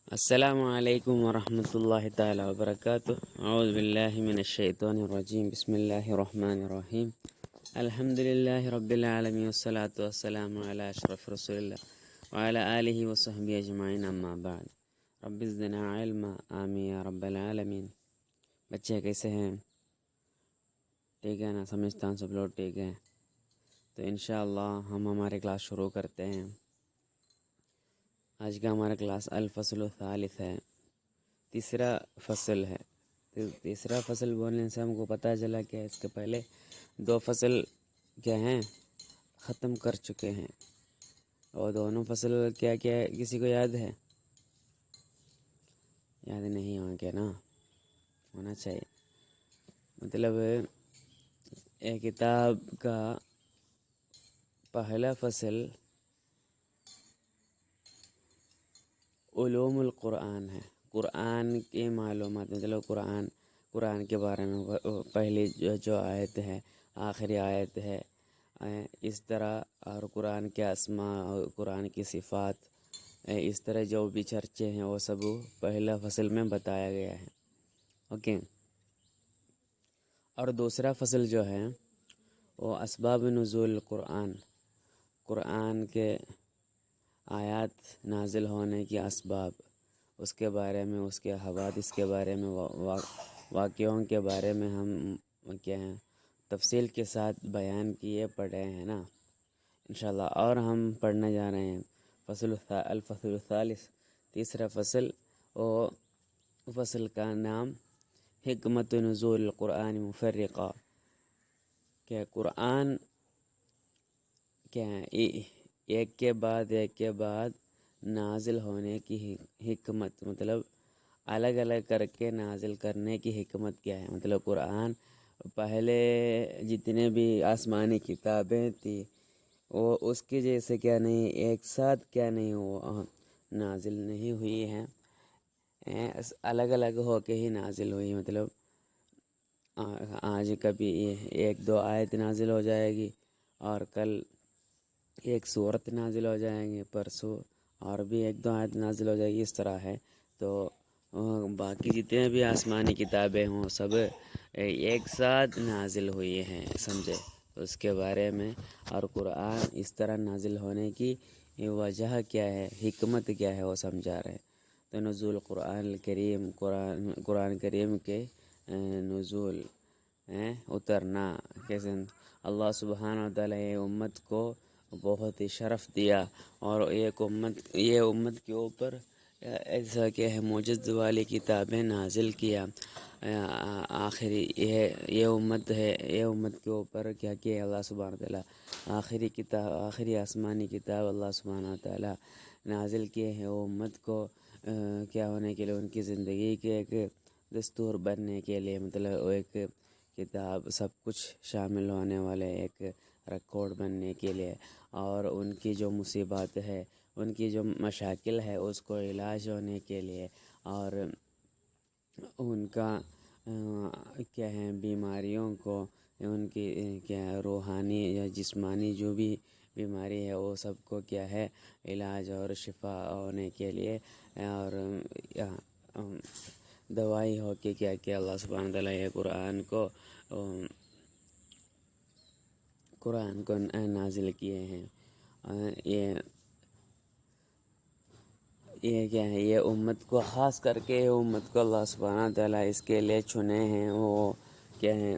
السلام علیکم ورحمۃ اللہ تعالی وبرکاتہ اعوذ باللہ من الشیطان الرجیم بسم اللہ الرحمن الرحیم الحمد للہ رب العالمین والصلاة والسلام علی اشرف رسول اللہ وعلی آلہ وصحبہ اجمعین اما بعد رب زدنا علما آمین یا رب العالمین۔ بچے کیسے ہیں؟ ٹھیک ہے نا؟ سمجھتا ہوں سب لوگ ٹھیک ہیں۔ تو انشاءاللہ ہم ہمارے کلاس شروع کرتے ہیں۔ آج کا ہمارا کلاس الفصل الثالث ہے، تیسرا فصل ہے۔ تیسرا فصل بولنے سے ہم کو پتہ چلا کہ اس کے پہلے دو فصل کیا ہیں، ختم کر چکے ہیں۔ اور دونوں فصل کیا کیا ہے، کسی کو یاد ہے؟ یاد نہیں ہوں کہ نا، ہونا چاہیے۔ مطلب ایک کتاب کا پہلا فصل علوم القرآن ہے، قرآن کی معلومات، مطلب قرآن کے بارے میں پہلی جو آیت ہے، آخری آیت ہے، اس طرح، اور قرآن کے اسماء اور قرآن کی صفات، اس طرح جو بھی چرچے ہیں وہ سب پہلا فصل میں بتایا گیا ہے۔ اوکے۔ اور دوسرا فصل جو ہے وہ اسباب نزول القرآن، قرآن کے آیات نازل ہونے کی اسباب، اس کے بارے میں، اس کے حوادث کے بارے میں، واقعوں کے بارے میں ہم کیا ہیں تفصیل کے ساتھ بیان کیے پڑھے ہیں نا انشاءاللہ۔ اور ہم پڑھنے جا رہے ہیں الفصل الثالث، تیسرا فصل۔ وہ فصل کا نام حکمت نزول القرآن مفرقہ، کہ قرآن کیا ہے ایک کے بعد نازل ہونے کی حکمت، مطلب الگ الگ کر کے نازل کرنے کی حکمت کیا ہے۔ مطلب قرآن پہلے جتنے بھی آسمانی کتابیں تھیں وہ اس کے جیسے کیا نہیں، ایک ساتھ کیا نہیں، وہ نازل نہیں ہوئی ہیں، الگ الگ ہو کے ہی نازل ہوئی۔ مطلب آج کبھی ایک دو آیت نازل ہو جائے گی، اور کل ایک سورت نازل ہو جائیں گے، پرسوں اور بھی ایک دو آیت نازل ہو جائے گی، اس طرح ہے۔ تو باقی جتنے بھی آسمانی کتابیں ہوں سب ایک ساتھ نازل ہوئی ہیں، سمجھے اس کے بارے میں۔ اور قرآن اس طرح نازل ہونے کی وجہ کیا ہے، حکمت کیا ہے، وہ سمجھا رہے ہیں۔ تو نزول قرآن الکریم، قرآن کریم کے نزول، اترنا کیسے اللہ سبحانہ و تعالیٰ امت کو بہت ہی شرف دیا، اور یہ امت کے اوپر ایسا کہ ہے معجزہ والی کتابیں نازل کیا۔ آخری یہ امت ہے، یہ امت کے اوپر کیا کیا اللہ سبحانہ و تعالیٰ، آخری کتاب، آخری آسمانی کتاب اللہ سبحانہ و تعالیٰ نازل کیے ہیں وہ امت کو کیا ہونے کے لیے، ان کی زندگی کے ایک دستور بننے کے لیے، مطلب وہ ایک کتاب سب کچھ شامل ہونے والے ایک ریکارڈ بننے کے لیے، اور ان کی جو مصیبات ہے، ان کی جو مشاکل ہے اس کو علاج ہونے کے لیے، اور ان کا کیا ہے بیماریوں کو، ان کی کیا روحانی یا جسمانی جو بھی بیماری ہے وہ سب کو کیا ہے علاج اور شفا ہونے کے لیے، اور دوائی ہو کے کیا کہ اللہ سبحانہ تعالیٰ یہ قرآن کو نازل کیے ہیں۔ یہ کیا ہے، یہ امت کو خاص کر کے، یہ امت کو اللہ سبحانہ تعالیٰ اس کے لیے چنے ہیں، وہ کیا ہیں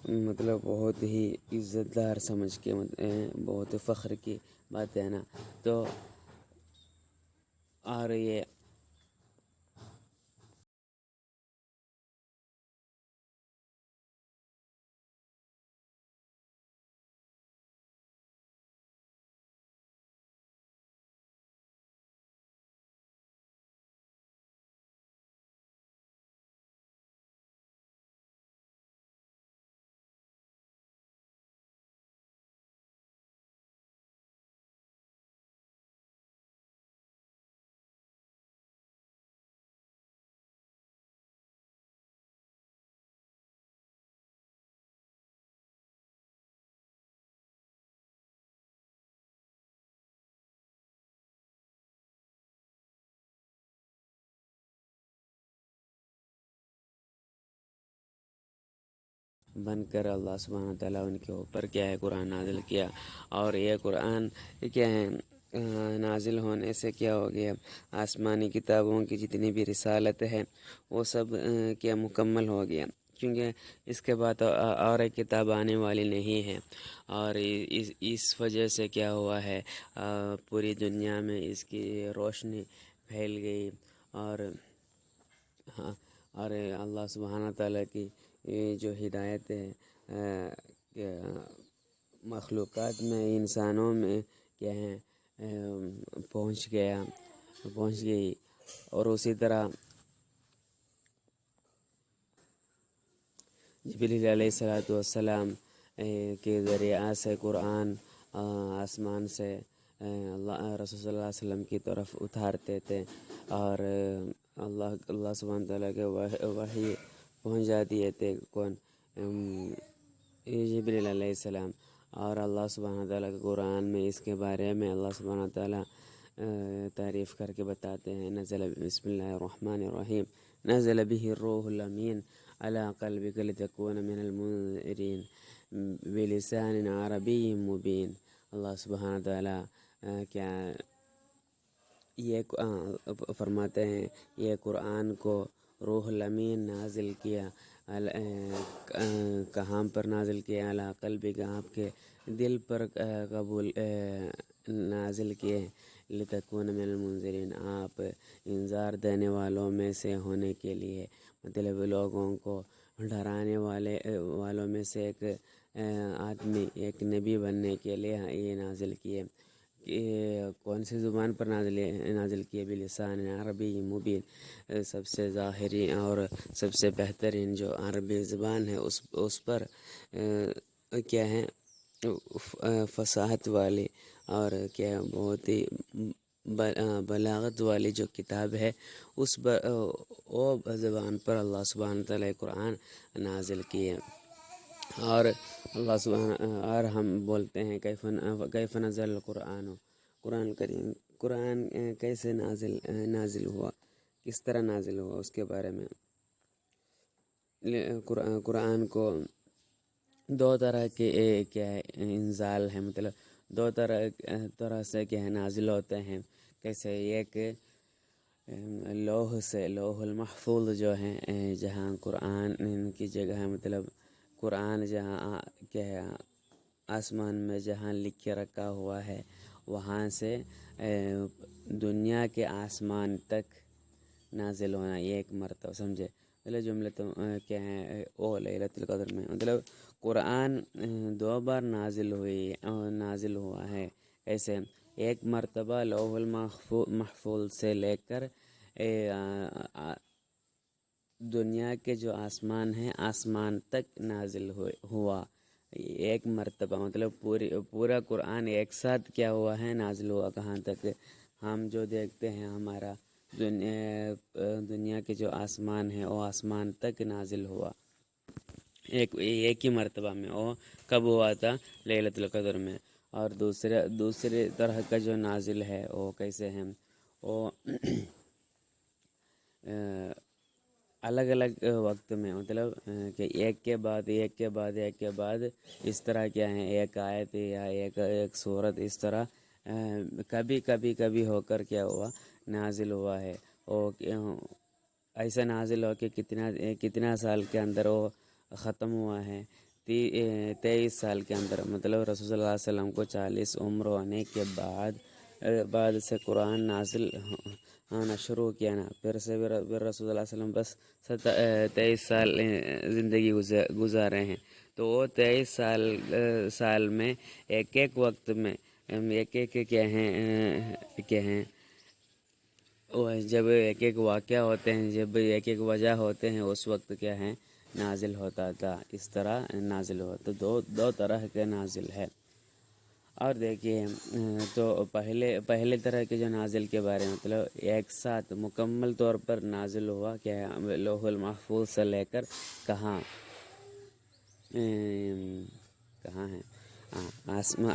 مطلب بہت ہی عزت دار سمجھ کے، بہت فخر کی بات ہے نا۔ تو اور یہ بن کر اللہ سبحانہ تعالیٰ ان کے اوپر کیا ہے قرآن نازل کیا. اور یہ قرآن کیا ہے نازل ہونے سے کیا ہو گیا، آسمانی کتابوں کی جتنی بھی رسالت ہے وہ سب کیا مکمل ہو گیا، کیونکہ اس کے بعد اور ایک کتاب آنے والی نہیں ہے. اور اس وجہ سے کیا ہوا ہے پوری دنیا میں اس کی روشنی پھیل گئی. اور ہاں، اور اللہ سبحانہ تعالیٰ کی جو ہدایت ہے مخلوقات میں، انسانوں میں کیا ہے پہنچ گئی. اور اسی طرح جبریل علیہ السلام کے ذریعہ سے قرآن آسمان سے رسول صلی اللہ علیہ وسلم کی طرف اتارتے تھے، اور اللہ سبحانہ تعالیٰ کے وحی پہنچ جاتی ہے کون جبریل علیہ السلام. اور اللہ سبحانہ تعالیٰ کے قرآن میں اس کے بارے میں اللہ سبحانہ تعالیٰ تعریف کر کے بتاتے ہیں. نزل بسم اللہ الرحمن الرحیم نزل به الروح الامین علی قلبک لتکون من المنذرین بلسان عربی مبین. اللہ سبحانہ تعالیٰ کیا یہ فرماتے ہیں، یہ قرآن کو روح الامین نازل کیا. کہاں پر نازل کیا؟ علی قلبک، آپ کے دل پر قبول نازل کیے. لتکون من المنذرین، آپ انذار دینے والوں میں سے ہونے کے لیے، مطلب لوگوں کو ڈرانے والوں میں سے ایک آدمی، ایک نبی بننے کے لیے یہ نازل کیے. کون سی زبان پر نازل کیے؟ بلسان عربی مبین، سب سے ظاہری اور سب سے بہترین جو عربی زبان ہے اس پر کیا ہے فصاحت والی اور کیا بہت ہی بلاغت والی جو کتاب ہے اس وہ زبان پر اللہ سبحانہ تعالیٰ قرآن نازل کیے. اور اللہ سبحانہ اور ہم بولتے ہیں کیف نزل القرآن، قرآن کریم، قرآن کیسے نازل ہوا، کس طرح نازل ہوا، اس کے بارے میں. قرآن کو دو طرح کے کیا ہے انزال ہے، مطلب دو طرح سے کیا ہے نازل ہوتے ہیں. کیسے؟ ایک لوح المحفوظ جو ہے، جہاں قرآن کی جگہ ہے، مطلب قرآن جہاں کیا ہے آسمان میں جہاں لکھ کے رکھا ہوا ہے، وہاں سے دنیا کے آسمان تک نازل ہونا ایک مرتبہ، سمجھے؟ مطلب جملہ تو کیا ہے لیلۃ القدر میں، مطلب قرآن دو بار نازل ہوا ہے. ایسے ایک مرتبہ لوح المحفوظ سے لے کر دنیا کے جو آسمان ہیں آسمان تک نازل ہوا ایک مرتبہ، مطلب پورا قرآن ایک ساتھ کیا ہوا ہے نازل ہوا. کہاں تک؟ ہم جو دیکھتے ہیں ہمارا دنیا کے جو آسمان ہیں وہ آسمان تک نازل ہوا ایک ہی مرتبہ میں. وہ کب ہوا تھا؟ لیلۃ القدر میں. اور دوسرے طرح کا جو نازل ہے وہ کیسے ہیں؟ وہ الگ الگ وقت میں، مطلب کہ ایک کے بعد اس طرح کیا ہے ایک آیت یا ایک سورت اس طرح کبھی ہو کر کیا ہوا نازل ہوا ہے. وہ ایسا نازل ہو کہ کتنا سال کے اندر وہ ختم ہوا ہے. 23 سال کے اندر، مطلب رسول صلی اللہ علیہ وسلم کو 40 عمر ہونے کے بعد سے قرآن نازل ہونا شروع کیا نا. پھر سے رسول صلی اللہ علیہ وسلم بس 23 سال زندگی گزارے ہیں. تو وہ 23 سال میں ایک وقت میں ایک کیا ہیں جب ایک واقعہ ہوتے ہیں، جب ایک وجہ ہوتے ہیں، اس وقت کیا ہے نازل ہوتا تھا. اس طرح نازل ہوا. تو دو طرح کے نازل ہے. اور دیکھیے تو پہلے طرح کے جو نازل کے بارے میں، مطلب ایک ساتھ مکمل طور پر نازل ہوا کیا ہے لوح المحفوظ سے لے کر کہاں ہے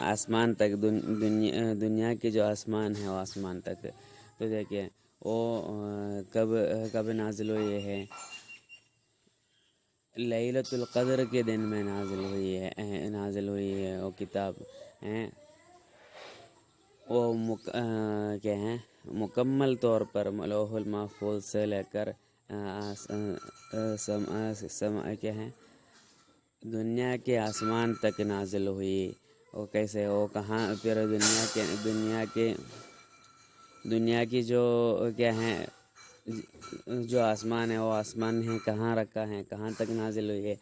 آسمان تک، دنیا کے جو آسمان ہے وہ آسمان تک. تو دیکھیے وہ کب نازل ہوئی ہے؟ لیلۃ القدر کے دن میں نازل ہوئی ہے وہ کتاب ہیں، وہ کیا ہیں مکمل طور پر لوح المحفوظ سے لے کر کیا ہیں دنیا کے آسمان تک نازل ہوئی۔ وہ کیسے، وہ کہاں پھر دنیا کی جو کیا ہیں جو آسمان ہے، وہ آسمان ہے کہاں رکھا ہے، کہاں تک نازل ہوئی ہے؟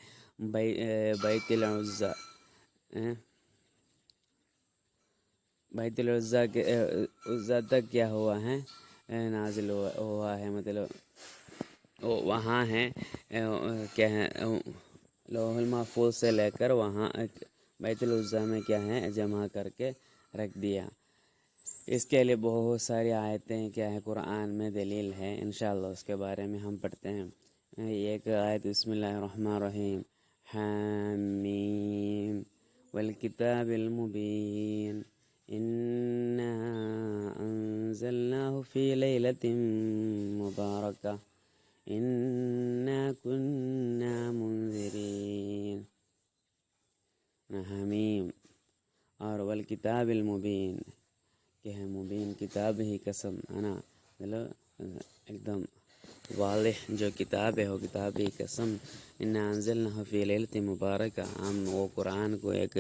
بیت العزا، بیت العزا کے عزا تک کیا ہوا ہے، نازل ہوا ہے، مطلب وہاں ہیں کیا ہے لوح المحفوظ سے لے کر وہاں بیت العزا میں کیا ہے جمع کر کے رکھ دیا۔ اس کے لیے بہت ساری آیتیں کیا ہے قرآن میں دلیل ہے، انشاءاللہ اس کے بارے میں ہم پڑھتے ہیں۔ ایک آیت بسم اللہ الرحمن الرحیم، حامیم والکتاب المبین انا انزلناه فی لیلۃ مبارکہ انا کنا منذرین۔ حمیم اور والکتاب المبین کہ ہے مبین کتاب ہی قسم ہے نا، مطلب ایک دم واضح جو کتاب ہے وہ کتاب ہی قسم، انا انزلناہ فی لیلۃ مبارکہ، ہم وہ قرآن کو ایک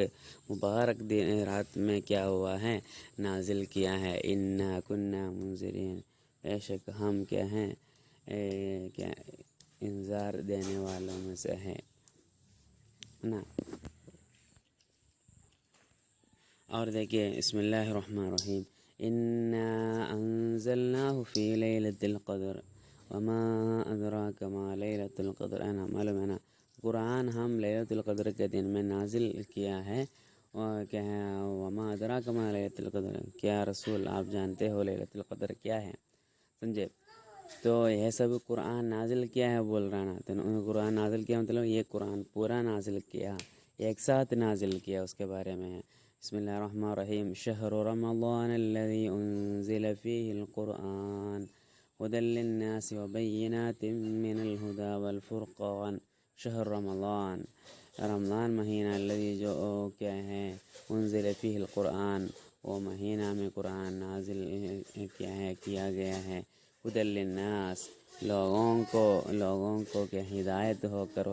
مبارک رات میں کیا ہوا ہے نازل کیا ہے، انا کنا منذرین، بے شک ہم کیا ہیں کیا انذار دینے والوں میں سے ہے نا۔ اور دیکھیے بسم اللہ الرحمن الرحیم، انا انزلناه فی لیلۃ القدر وما ادراک ما لیلۃ القدر، انا معلوم ہے نا قرآن ہم لیلۃ القدر کے دن میں نازل کیا ہے، اور کیا ہے وما ادراک ما لیلۃ القدر، کیا رسول آپ جانتے ہو لیلۃ القدر کیا ہے، سمجھے؟ تو یہ سب قرآن نازل کیا ہے بول رہا نا، تو قرآن نازل کیا مطلب یہ قرآن پورا نازل کیا، ایک ساتھ نازل کیا، اس کے بارے میں ہے۔ بسم اللہ الرحمن الرحیم، شہر رمضان الذی انزل فیہ القرآن ہدی للناس وبینات من الہدی والفرقان، شہر رمضان، رمضان مہینہ، الذی جو کیا ہے انزل فیہ القرآن، وہ مہینہ میں قرآن نازل کیا گیا ہے، ہدی للناس، لوگوں کو کہ ہدایت ہو کر،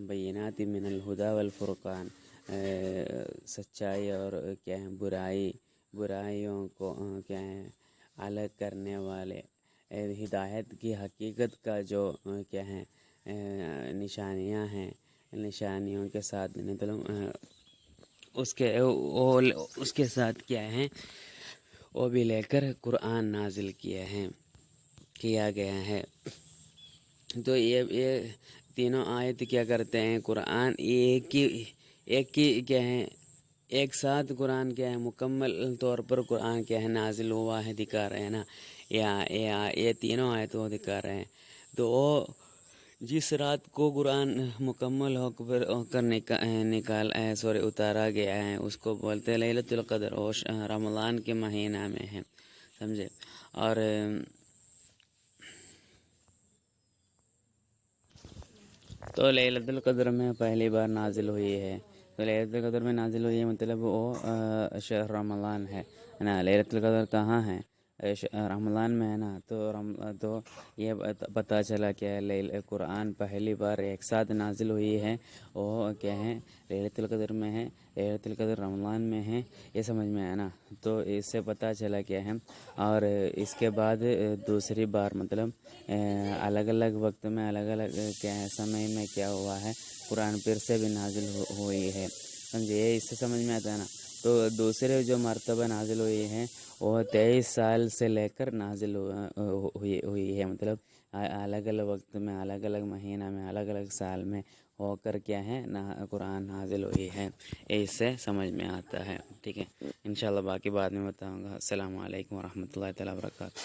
بینات من الہدی والفرقان، سچائی اور کیا ہے برائیوں کو کیا ہے الگ کرنے والے، ہدایت کی حقیقت کا جو کیا ہے نشانیاں ہیں، نشانیوں کے ساتھ مطلب اس کے ساتھ کیا ہے وہ بھی لے کر قرآن نازل کیا گیا ہے۔ تو یہ تینوں آیت کیا کرتے ہیں، قرآن ایک ہی کیا ہے ایک ساتھ قرآن کیا ہے مکمل طور پر قرآن کیا ہے نازل ہوا ہے دکھا رہے ہیں نا، یہ تینوں آیت وہ دکھا رہے ہیں۔ تو وہ جس رات کو قرآن مکمل ہو کر اتارا گیا ہے اس کو بولتے ہیں لیلۃ القدر، وہ رمضان کے مہینہ میں ہے، سمجھے؟ اور تو لیلۃ القدر میں پہلی بار نازل ہوئی ہے، تو لیلۃ القدر میں نازل ہوئی ہے مطلب وہ شہر رمضان ہے نا۔ لیلۃ القدر کہاں ہے؟ رمضان میں ہے نا، تو یہ پتہ چلا کہ قرآن پہلی بار ایک ساتھ نازل ہوئی ہے، وہ کیا ہے لیلۃ القدر میں ہے، لیلۃ القدر رمضان میں ہے، یہ سمجھ میں آیا نا۔ تو اس سے پتہ چلا کیا ہے، اور اس کے بعد دوسری بار مطلب الگ الگ وقت میں الگ الگ کیا ہے سمے میں کیا ہوا ہے قرآن پھر سے بھی نازل ہوئی ہے، سمجھے؟ اس سے سمجھ میں آتا ہے نا۔ تو دوسرے جو مرتبہ نازل ہوئی ہے وہ 23 سال سے لے کر نازل ہوئی ہے، مطلب الگ الگ وقت میں الگ الگ مہینہ میں الگ الگ سال میں ہو کر کیا ہے قرآن نازل ہوئی ہے، اس سے سمجھ میں آتا ہے، ٹھیک ہے؟ انشاءاللہ باقی بعد میں بتاؤں گا۔ السلام علیکم ورحمۃ اللہ تعالیٰ وبرکاتہ۔